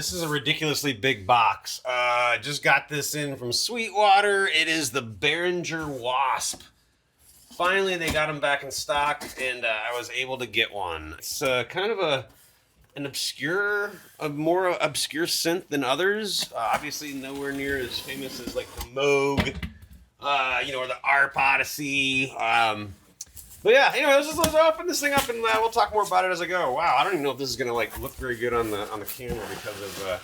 This is a ridiculously big box. Just got this in from Sweetwater. It is the Behringer Wasp. Finally, they got them back in stock, and I was able to get one. It's kind of a more obscure synth than others. Obviously, nowhere near as famous as like the Moog, or the ARP Odyssey. But yeah, anyway, let's open this thing up and we'll talk more about it as I go. Wow, I don't even know if this is gonna like look very good on the camera because of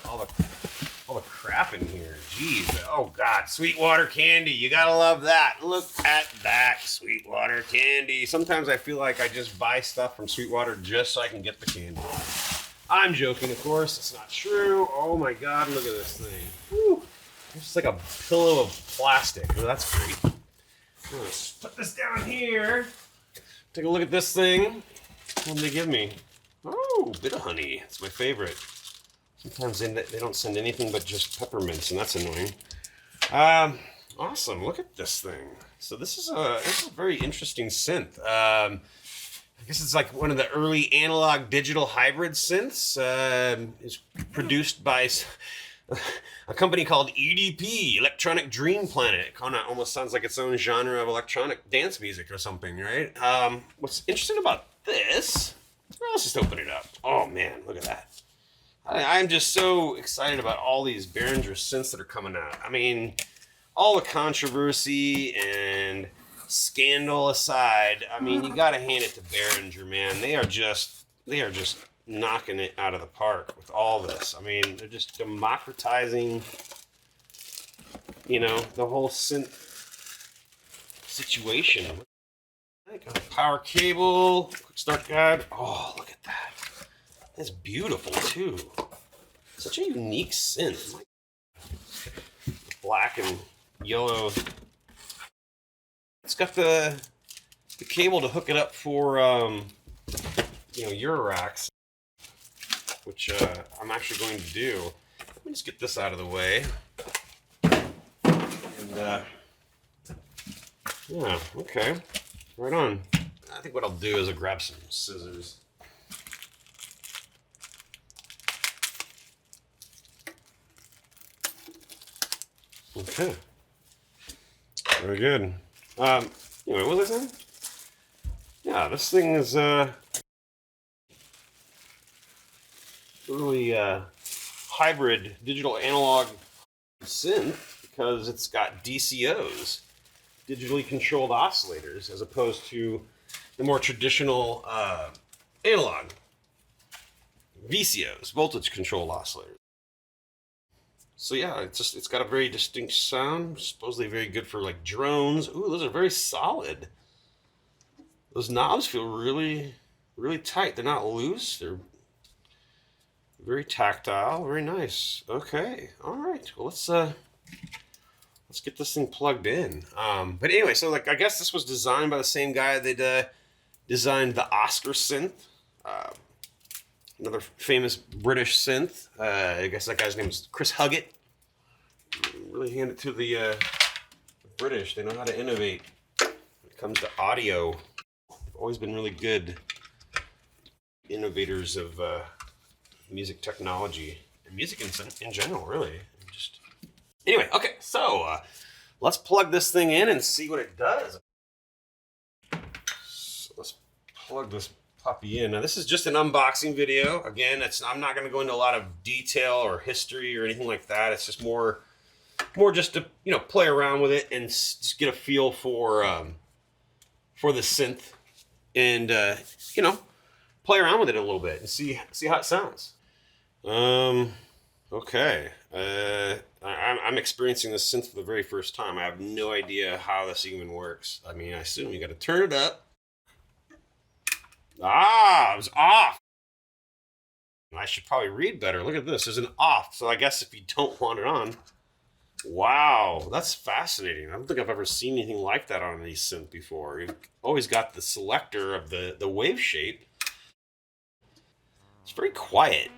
all the crap in here. Jeez, oh god, Sweetwater candy, you gotta love that. Look at that Sweetwater candy. Sometimes I feel like I just buy stuff from Sweetwater just so I can get the candy. I'm joking, of course. It's not true. Oh my god, look at this thing. Whew. It's just like a pillow of plastic. Oh, that's great. Let's put this down here. Take a look at this thing. What did they give me? Oh, bit of honey. It's my favorite. Sometimes they don't send anything but just peppermints, and that's annoying. Awesome. Look at this thing. So this is a very interesting synth. I guess it's like one of the early analog digital hybrid synths. It's produced by a company called EDP, Electronic Dream Planet. It kind of almost sounds like its own genre of electronic dance music or something, right? What's interesting about this, well, let's just open it up. Oh man, look at that. I'm just so excited about all these Behringer synths that are coming out. I mean, all the controversy and scandal aside, I mean, you gotta hand it to Behringer, man. They are just knocking it out of the park with all this. I mean, they're just democratizing, the whole synth situation. Got a power cable, quick start guide. Oh, look at that. That's beautiful too. Such a unique synth. Black and yellow. It's got the cable to hook it up for Euroracks, which I'm actually going to do. Let me just get this out of the way. And yeah, okay, right on. I think what I'll do is I'll grab some scissors. Okay, very good. Anyway, what was I saying? Yeah, this thing is really hybrid digital analog synth because it's got DCOs, digitally controlled oscillators, as opposed to the more traditional analog VCOs, voltage controlled oscillators. So yeah, it's got a very distinct sound, supposedly very good for like drones. Ooh, those are very solid. Those knobs feel really, really tight. They're not loose. They're very tactile, very nice. Okay, all right. Well, let's get this thing plugged in. But anyway, so like I guess this was designed by the same guy that designed the Oscar synth, another famous British synth. I guess that guy's name is Chris Huggett. Really hand it to the British. They know how to innovate when it comes to audio. They've always been really good innovators of music technology and music in general, really. Anyway, okay, so let's plug this thing in and see what it does. So let's plug this puppy in. Now, this is just an unboxing video. Again, I'm not going to go into a lot of detail or history or anything like that. It's just more just to play around with it and just get a feel for the synth and play around with it a little bit and see how it sounds. Okay. I'm experiencing this synth for the very first time. I have no idea how this even works. I mean, I assume you got to turn it up. Ah, it was off. I should probably read better. Look at this. There's an off. So I guess if you don't want it on. Wow, that's fascinating. I don't think I've ever seen anything like that on any synth before. You've always got the selector of the wave shape. It's very quiet.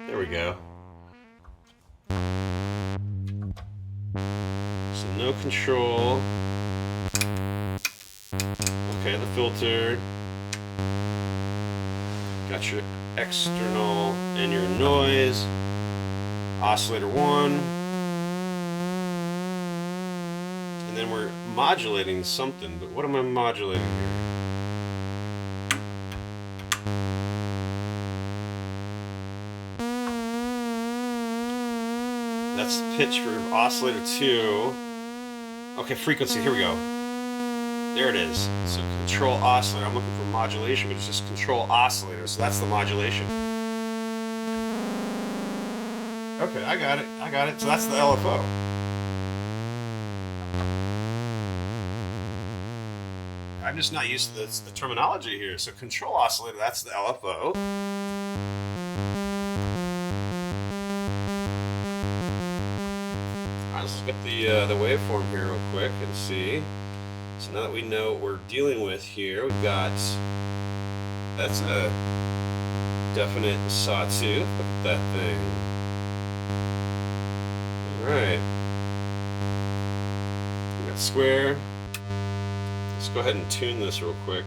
There we go. So no control. Okay, the filter. Got your external and your noise. oscillator 1. And then we're modulating something, but what am I modulating here? That's the pitch for oscillator 2. Okay, frequency, here we go. There it is. So control oscillator. I'm looking for modulation, but it's just control oscillator, so that's the modulation. Okay, I got it. So that's the LFO. I'm just not used to the terminology here. So control oscillator, that's the LFO. Alright, let's look at the waveform here real quick and see. So now that we know what we're dealing with here, we've got, that's a definite sawtooth. Look at that thing. Alright. We got square. Let's go ahead and tune this real quick.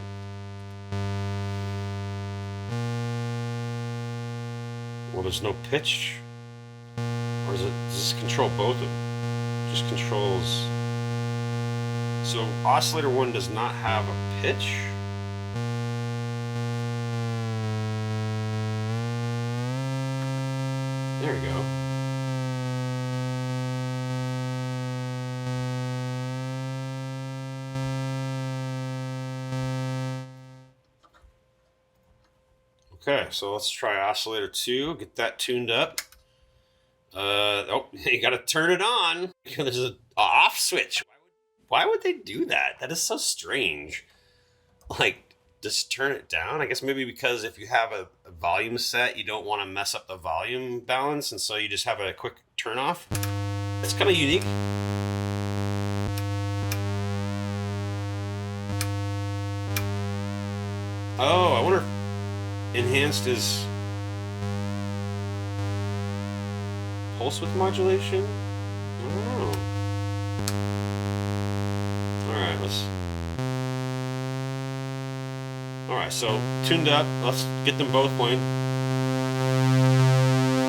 Well, there's no pitch. Or does this control both of them? Just controls. So oscillator 1 does not have a pitch. There we go. Okay, so let's try oscillator 2, get that tuned up. Oh, you gotta turn it on. There's an off switch. Why would they do that? That is so strange. Like, just turn it down? I guess maybe because if you have a volume set, you don't want to mess up the volume balance, and so you just have a quick turn off. It's kind of unique. Oh, I wonder if enhanced is pulse width modulation? I don't know. Alright, so tuned up. Let's get them both playing.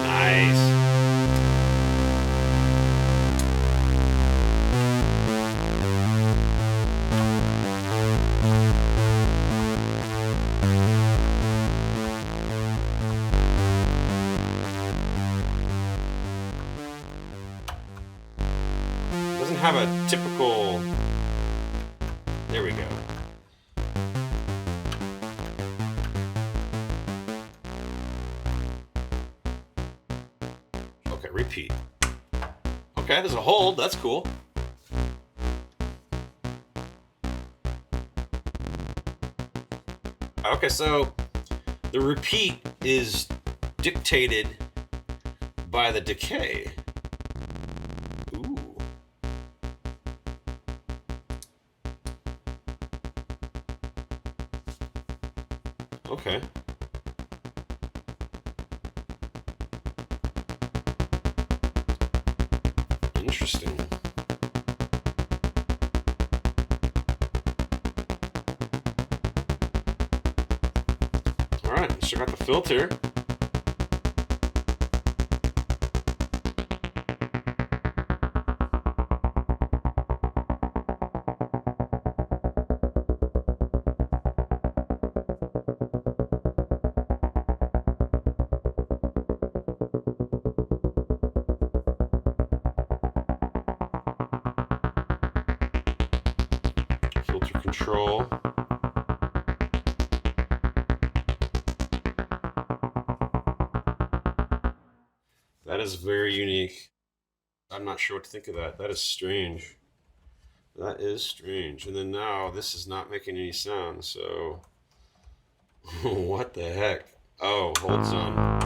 Nice. Doesn't have a typical. There we go. Okay, repeat. Okay, there's a hold. That's cool. Okay, so the repeat is dictated by the decay. Ooh. Okay. Interesting. All right, let's check out the filter. Filter control. That is very unique. I'm not sure what to think of that. That is strange. That is strange. And then now this is not making any sound, so what the heck? Oh, holds on.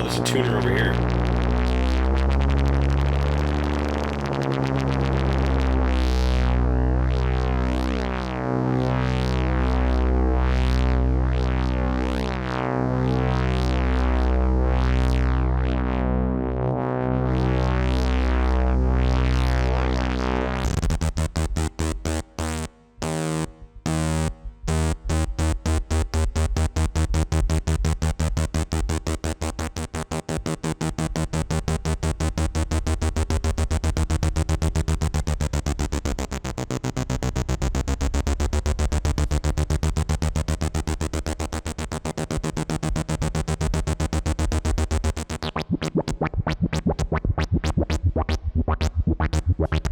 there's a tuner over here.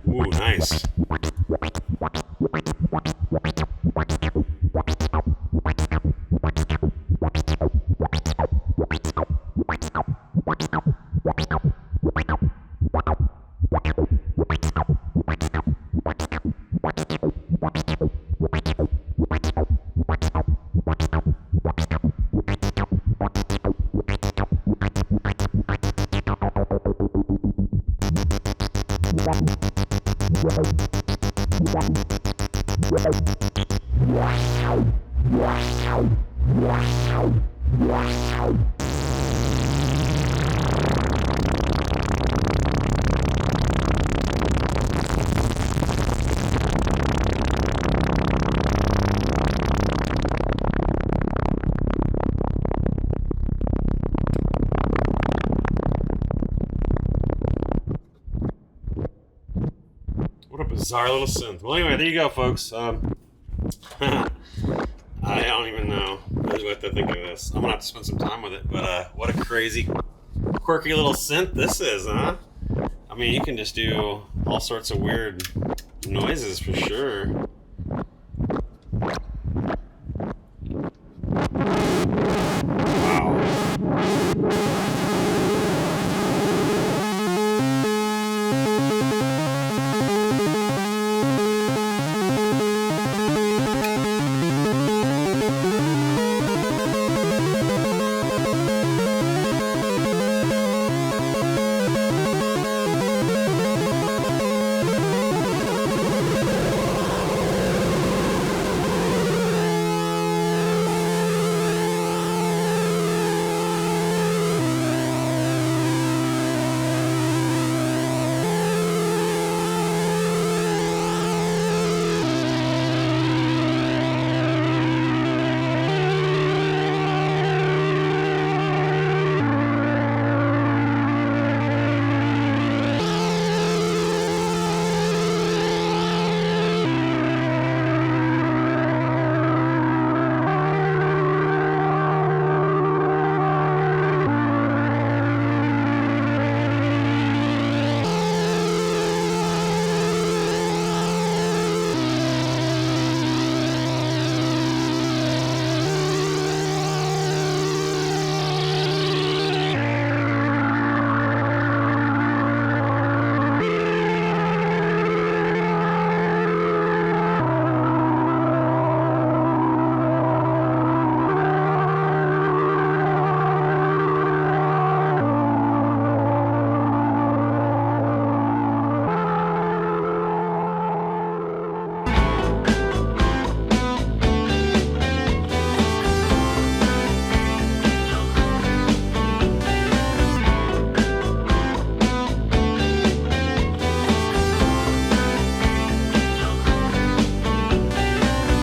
Ooh, nice. What a bizarre little synth. Well, anyway, there you go, folks. I don't even know what to think of this. I'm gonna have to spend some time with it. But what a crazy, quirky little synth this is, huh? I mean, you can just do all sorts of weird noises for sure.